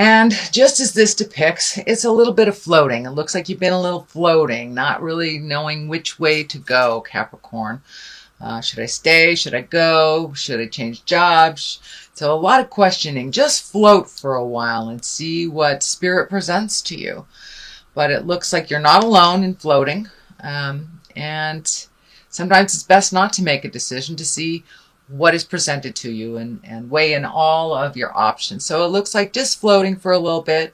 And just as this depicts, it's a little bit of floating. It looks like you've been a little floating, not really knowing which way to go, Capricorn. Should I stay? Should I go? Should I change jobs? So a lot of questioning. Just float for a while and see what spirit presents to you. But it looks like you're not alone in floating. And sometimes it's best not to make a decision, to see what is presented to you and weigh in all of your options. So it looks like just floating for a little bit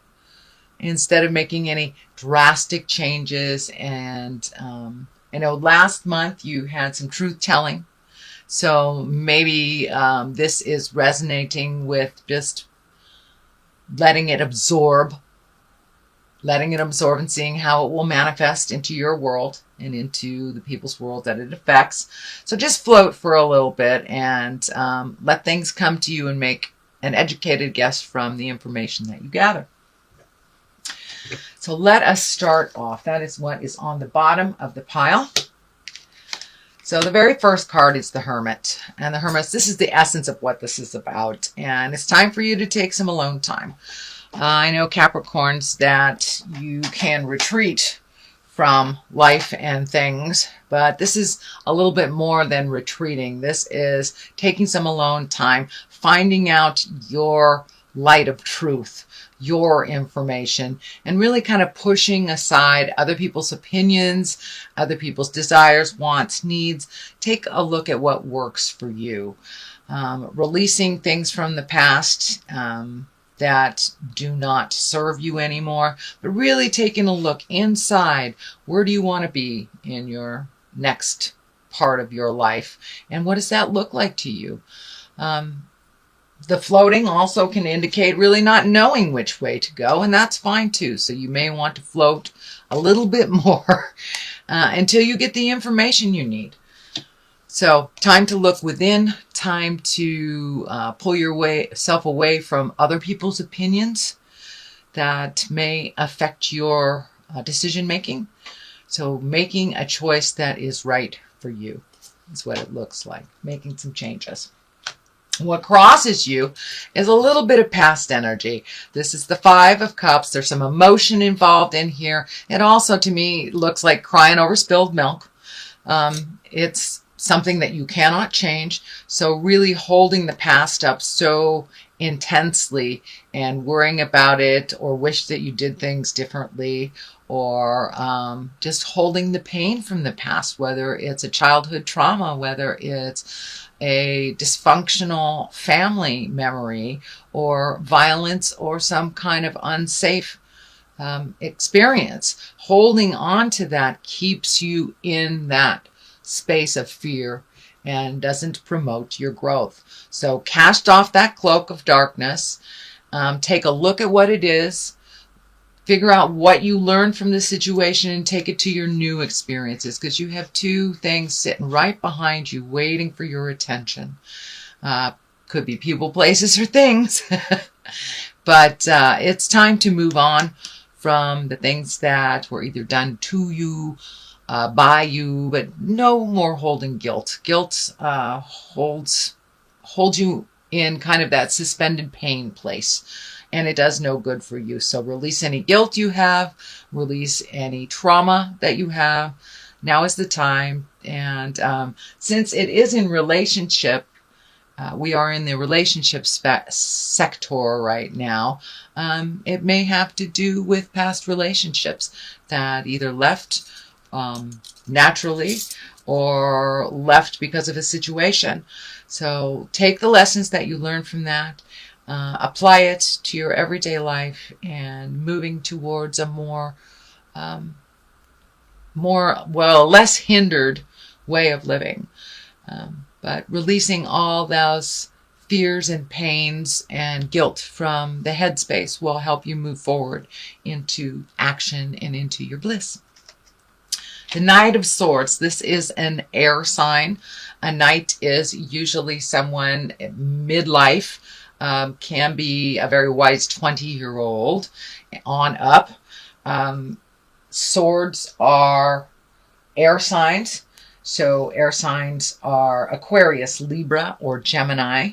instead of making any drastic changes. And I know last month you had some truth telling. So maybe this is resonating with just letting it absorb and seeing how it will manifest into your world and into the people's world that it affects. So just float for a little bit and let things come to you and make an educated guess from the information that you gather. So let us start off. That is what is on the bottom of the pile. So the very first card is the Hermit. And the Hermit, this is the essence of what this is about. And it's time for you to take some alone time. I know, Capricorns, that you can retreat from life and things, but this is a little bit more than retreating. This is taking some alone time, finding out your light of truth, your information, and really kind of pushing aside other people's opinions, other people's desires, wants, needs. Take a look at what works for you. Releasing things from the past that do not serve you anymore, but really taking a look inside. Where do you want to be in your next part of your life? And what does that look like to you? The floating also can indicate really not knowing which way to go, and that's fine too. So you may want to float a little bit more until you get the information you need. So time to look within, time to pull yourself away from other people's opinions that may affect your decision making. So making a choice that is right for you is what it looks like, making some changes. What crosses you is a little bit of past energy. This is the Five of Cups. There's some emotion involved in here. It also, to me, looks like crying over spilled milk. It's something that you cannot change. So really holding the past up so intensely and worrying about it, or wish that you did things differently, or just holding the pain from the past, whether it's a childhood trauma, whether it's a dysfunctional family memory, or violence, or some kind of unsafe experience. Holding on to that keeps you in that space of fear and doesn't promote your growth. So cast off that cloak of darkness. Take a look at what it is. Figure out what you learned from the situation and take it to your new experiences, because you have two things sitting right behind you waiting for your attention. Could be people, places, or things. But it's time to move on from the things that were either done to you, by you, but no more holding guilt. Guilt holds you in kind of that suspended pain place, and it does no good for you. So release any guilt you have, release any trauma that you have. Now is the time. And since it is in relationship, we are in the relationship sector right now. It may have to do with past relationships that either left naturally or left because of a situation. So take the lessons that you learned from that, apply it to your everyday life, and moving towards a less hindered way of living. But releasing all those fears and pains and guilt from the headspace will help you move forward into action and into your bliss. The Knight of Swords, this is an air sign. A knight is usually someone midlife, can be a very wise 20-year-old on up. Swords are air signs. So air signs are Aquarius, Libra, or Gemini.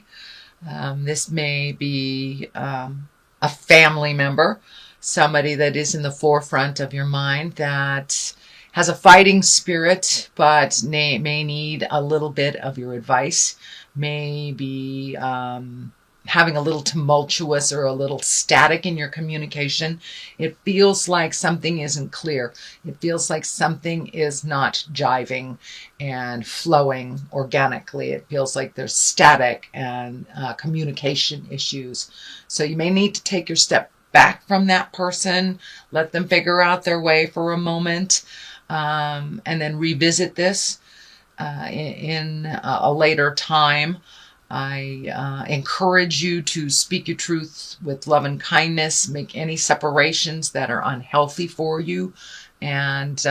This may be a a family member, somebody that is in the forefront of your mind that has a fighting spirit, but may need a little bit of your advice, may be having a little tumultuous or a little static in your communication. It feels like something isn't clear. It feels like something is not jiving and flowing organically. It feels like there's static and communication issues. So you may need to take your step back from that person, let them figure out their way for a moment, and then revisit this in a later time. I encourage you to speak your truth with love and kindness, make any separations that are unhealthy for you, and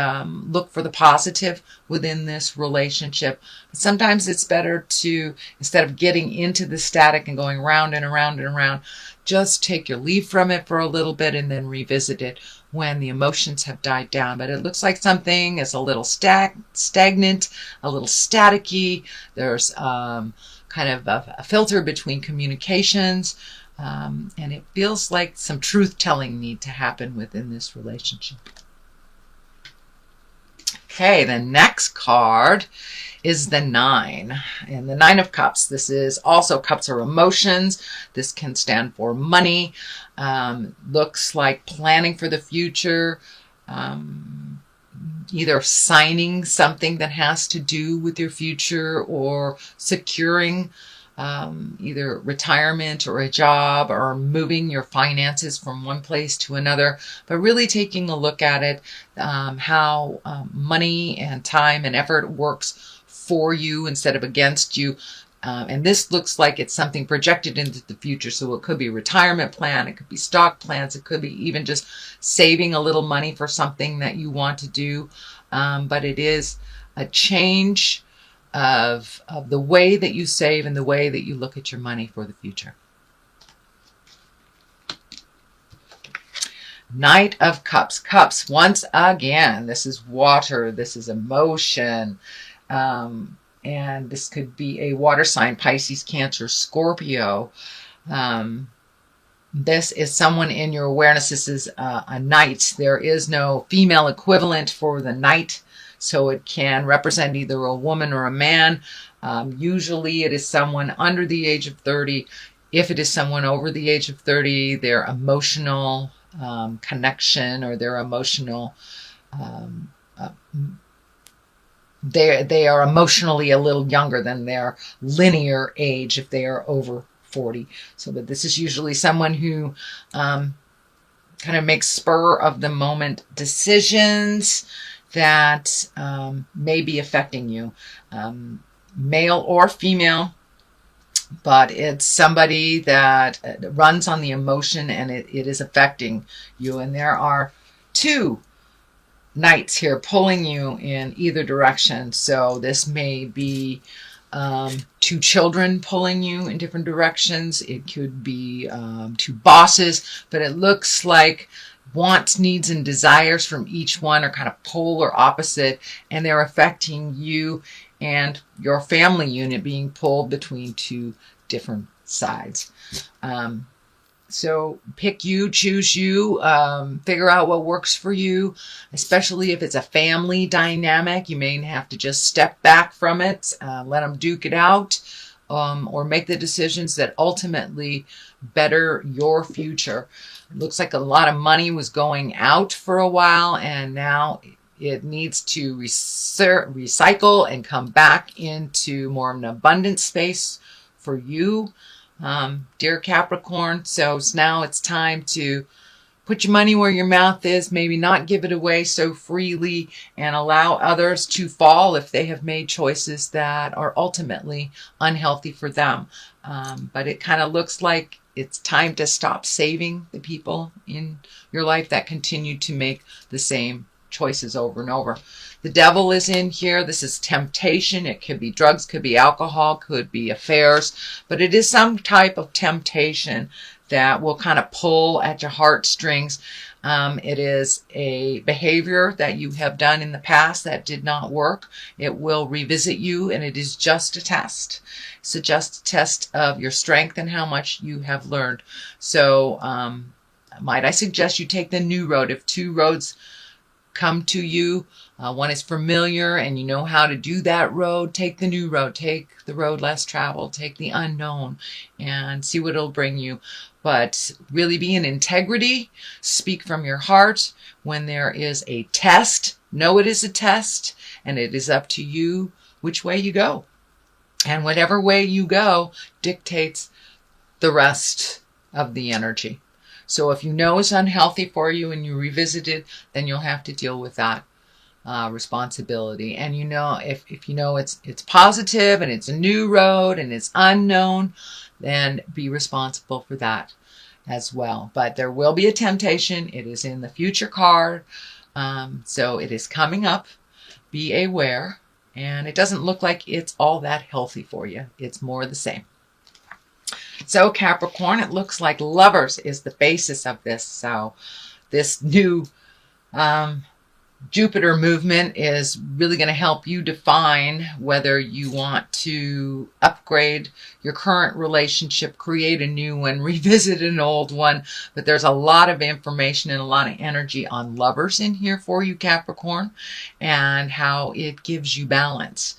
look for the positive within this relationship. Sometimes it's better to, instead of getting into the static and going round and around and around, just take your leave from it for a little bit and then revisit it when the emotions have died down. But it looks like something is a little stagnant, a little staticky. There's kind of a filter between communications, and it feels like some truth-telling need to happen within this relationship. Okay, the next card is the 9, and the 9 of Cups. This is also cups are emotions. This can stand for money. Looks like planning for the future, either signing something that has to do with your future or securing either retirement or a job or moving your finances from one place to another, but really taking a look at it, how money and time and effort works for you instead of against you. And this looks like it's something projected into the future. So it could be a retirement plan. It could be stock plans. It could be even just saving a little money for something that you want to do. But it is a change of the way that you save and the way that you look at your money for the future. Knight of Cups. Cups, once again, this is water. This is emotion. And this could be a water sign, Pisces, Cancer, Scorpio. This is someone in your awareness. This is a knight. There is no female equivalent for the knight, so it can represent either a woman or a man. Usually it is someone under the age of 30. If it is someone over the age of 30, their emotional connection or their emotional they are emotionally a little younger than their linear age if they are over 40. So, but this is usually someone who kind of makes spur of the moment decisions that may be affecting you, male or female, but it's somebody that runs on the emotion and it is affecting you. And there are 2 knights here pulling you in either direction. So this may be 2 children pulling you in different directions. It could be 2 bosses, but it looks like wants, needs, and desires from each one are kind of polar opposite, and they're affecting you and your family unit being pulled between 2 different sides. So pick you, choose you, figure out what works for you, especially if it's a family dynamic. You may have to just step back from it, let them duke it out, or make the decisions that ultimately better your future. It looks like a lot of money was going out for a while, and now it needs to recycle and come back into more of an abundant space for you. Dear Capricorn, so now it's time to put your money where your mouth is, maybe not give it away so freely, and allow others to fall if they have made choices that are ultimately unhealthy for them. But it kind of looks like it's time to stop saving the people in your life that continue to make the same choices over and over. The devil is in here. This is temptation. It could be drugs, could be alcohol, could be affairs, but it is some type of temptation that will kind of pull at your heartstrings. It is a behavior that you have done in the past that did not work. It will revisit you, and it is just a test. It's just a test of your strength and how much you have learned. So might I suggest you take the new road. If two roads come to you, one is familiar and you know how to do that road, take the new road. Take the road less traveled. Take the unknown and see what it'll bring you. But really be in integrity. Speak from your heart. When there is a test, know it is a test, and it is up to you which way you go. And whatever way you go dictates the rest of the energy. So if you know it's unhealthy for you and you revisit it, then you'll have to deal with that responsibility. And you know, if you know it's positive and it's a new road and it's unknown, then be responsible for that as well. But there will be a temptation. It is in the future card. So it is coming up. Be aware. And it doesn't look like it's all that healthy for you. It's more the same. So Capricorn, it looks like Lovers is the basis of this. So this new Jupiter movement is really going to help you define whether you want to upgrade your current relationship, create a new one, revisit an old one. But there's a lot of information and a lot of energy on Lovers in here for you, Capricorn, and how it gives you balance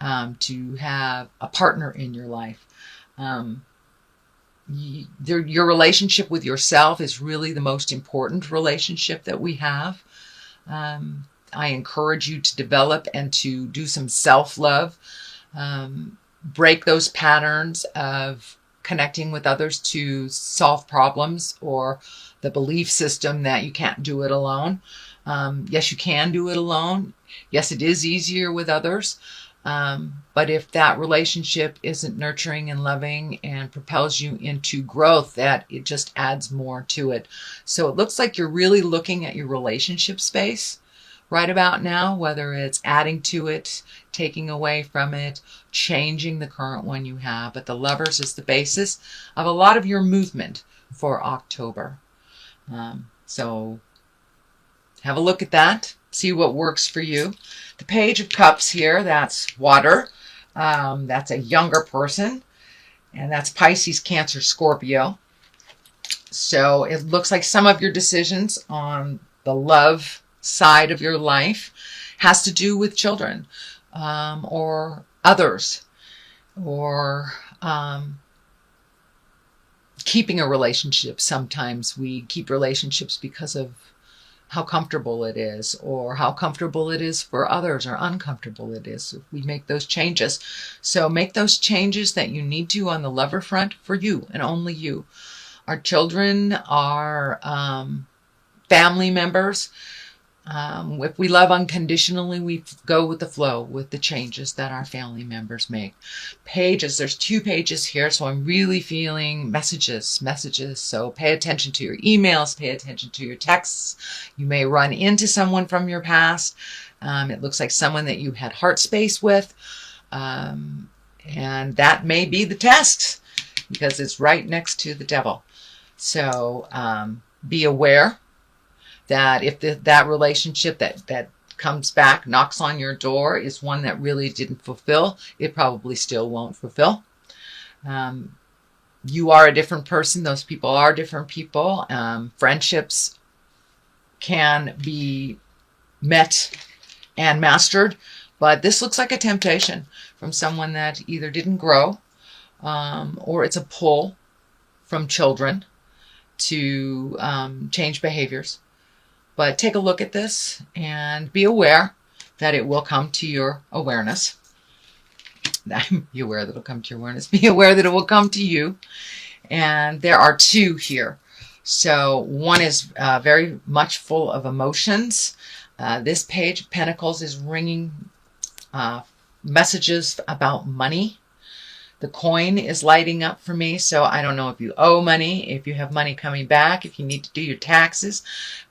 to have a partner in your life. Your relationship with yourself is really the most important relationship that we have. I encourage you to develop and to do some self-love. Break those patterns of connecting with others to solve problems, or the belief system that you can't do it alone. Yes, you can do it alone. Yes, it is easier with others. But if that relationship isn't nurturing and loving and propels you into growth, that it just adds more to it. So it looks like you're really looking at your relationship space right about now, whether it's adding to it, taking away from it, changing the current one you have. But the Lovers is the basis of a lot of your movement for October. So have a look at that. See what works for you. The Page of Cups here, that's water. That's a younger person. And that's Pisces, Cancer, Scorpio. So it looks like some of your decisions on the love side of your life has to do with children or others, or keeping a relationship. Sometimes we keep relationships because of how comfortable it is, or how comfortable it is for others, or uncomfortable it is. We make those changes. So make those changes that you need to on the lover front for you and only you. Our children, our family members, if we love unconditionally, we go with the flow, with the changes that our family members make. Pages, there's 2 pages here, so I'm really feeling messages. So pay attention to your emails, pay attention to your texts. You may run into someone from your past. It looks like someone that you had heart space with. And that may be the test, because it's right next to the Devil. So be aware that if that relationship that comes back, knocks on your door, is one that really didn't fulfill, it probably still won't fulfill. You are a different person. Those people are different people. Friendships can be met and mastered, but this looks like a temptation from someone that either didn't grow, or it's a pull from children to change behaviors. But take a look at this and be aware that it will come to your awareness. Be aware that it will come to your awareness. Be aware that it will come to you. And there are 2 here. So one is very much full of emotions. This Page of Pentacles is ringing messages about money. The coin is lighting up for me, so I don't know if you owe money, if you have money coming back, if you need to do your taxes,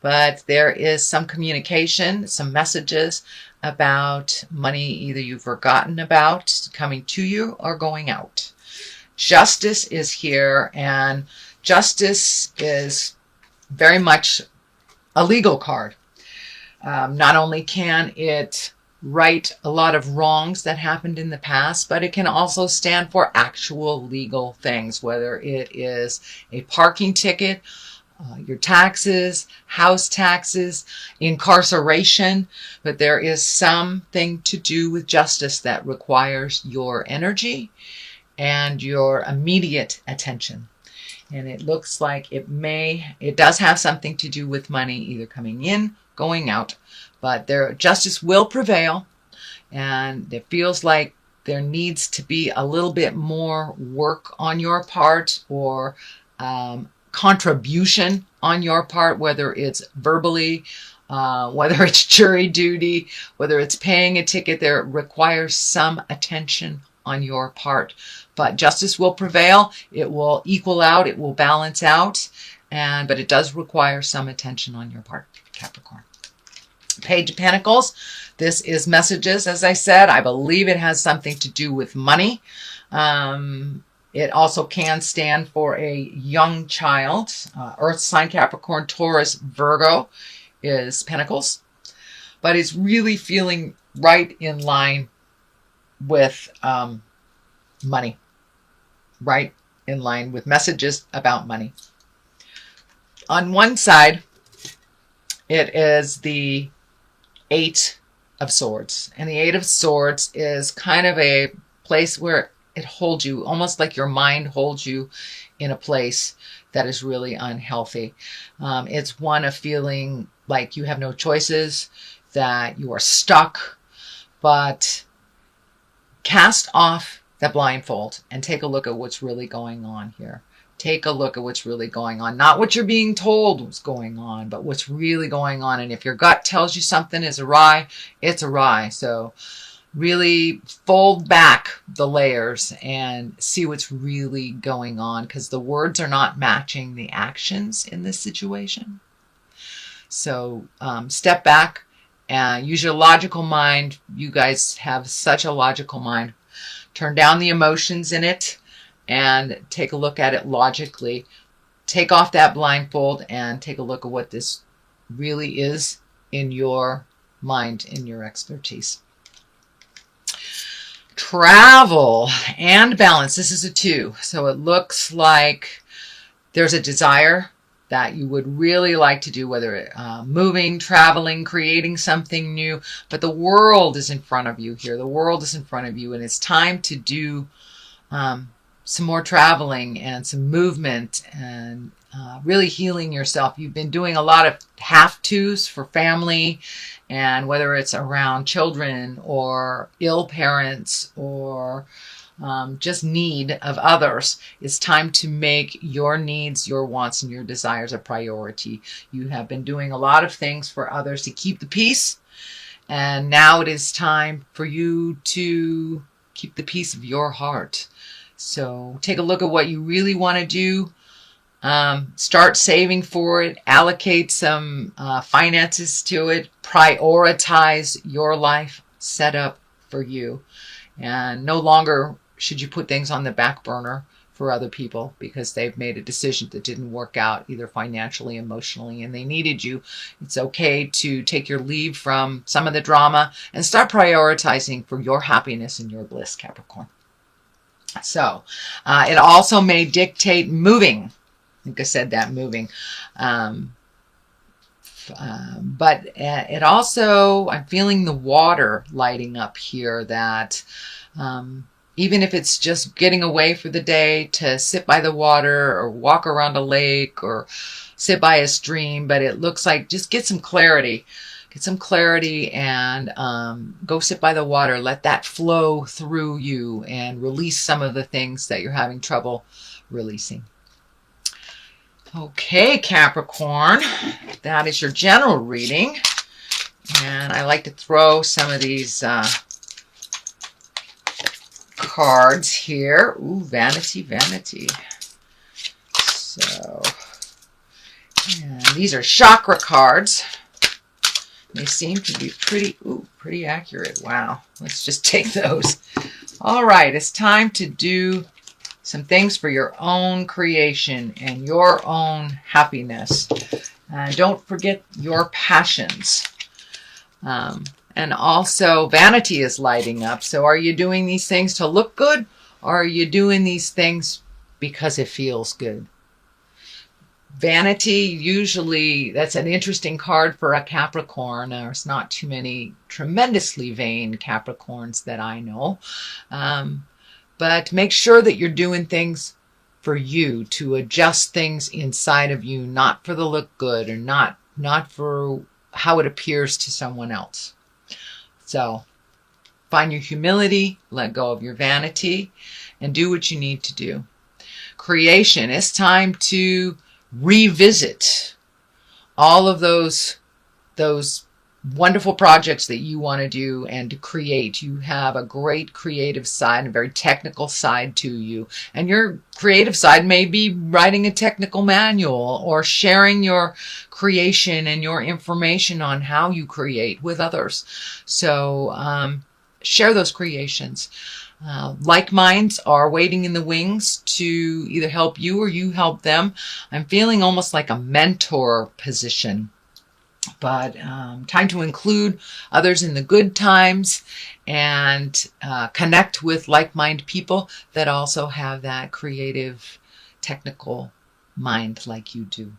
but there is some communication, some messages about money either you've forgotten about coming to you or going out. Justice is here, and Justice is very much a legal card. Not only can it right a lot of wrongs that happened in the past, but it can also stand for actual legal things, whether it is a parking ticket, your taxes, house taxes, incarceration, but there is something to do with justice that requires your energy and your immediate attention. And it looks like it does have something to do with money, either coming in, going out, but justice will prevail, and it feels like there needs to be a little bit more work on your part, or contribution on your part, whether it's verbally, whether it's jury duty, whether it's paying a ticket. There requires some attention on your part, but justice will prevail. It will equal out, it will balance out, but it does require some attention on your part, Capricorn. Page of Pentacles. This is messages, as I said. I believe it has something to do with money. It also can stand for a young child. Earth sign, Capricorn, Taurus, Virgo is Pentacles. But it's really feeling right in line with money. Right in line with messages about money. On one side, it is the Eight of Swords. And the Eight of Swords is kind of a place where it holds you, almost like your mind holds you in a place that is really unhealthy. It's one of feeling like you have no choices, that you are stuck, but cast off the blindfold and take a look at what's really going on here. Take a look at what's really going on. Not what you're being told was going on, but what's really going on. And if your gut tells you something is awry, it's awry. So really fold back the layers and see what's really going on, because the words are not matching the actions in this situation. So step back and use your logical mind. You guys have such a logical mind. Turn down the emotions in it and take a look at it logically. Take off that blindfold and take a look at what this really is in your mind, in your expertise. Travel and balance. This is a 2. So it looks like there's a desire that you would really like to do, whether it moving, traveling, creating something new. But the world is in front of you here. The world is in front of you, and it's time to do some more traveling and some movement and really healing yourself. You've been doing a lot of have-tos for family, and whether it's around children or ill parents or just need of others, it's time to make your needs, your wants, and your desires a priority. You have been doing a lot of things for others to keep the peace, and now it is time for you to keep the peace of your heart. So take a look at what you really want to do. Start saving for it. Allocate some finances to it. Prioritize your life set up for you. And no longer should you put things on the back burner for other people because they've made a decision that didn't work out, either financially, emotionally, and they needed you. It's okay to take your leave from some of the drama and start prioritizing for your happiness and your bliss, Capricorn. So it also may dictate moving. I think I said that, moving. But it also, I'm feeling the water lighting up here, that even if it's just getting away for the day to sit by the water or walk around a lake or sit by a stream, but it looks like just get some clarity. Get some clarity and go sit by the water. Let that flow through you and release some of the things that you're having trouble releasing. Okay, Capricorn, that is your general reading. And I like to throw some of these cards here. Ooh, vanity, vanity. So, and these are chakra cards. They seem to be pretty accurate. Wow. Let's just take those. All right, it's time to do some things for your own creation and your own happiness. Don't forget your passions. And also vanity is lighting up. So are you doing these things to look good, or are you doing these things because it feels good? Vanity, usually that's an interesting card for a Capricorn. There's not too many tremendously vain Capricorns that I know. But make sure that you're doing things for you, to adjust things inside of you, not for the look good, or not for how it appears to someone else. So find your humility, let go of your vanity, and do what you need to do. Creation, it's time to revisit all of those wonderful projects that you want to do and to create. You have a great creative side, a very technical side to you. And your creative side may be writing a technical manual or sharing your creation and your information on how you create with others. So share those creations. Like minds are waiting in the wings to either help you or you help them. I'm feeling almost like a mentor position. But time to include others in the good times and connect with like-minded people that also have that creative, technical mind like you do.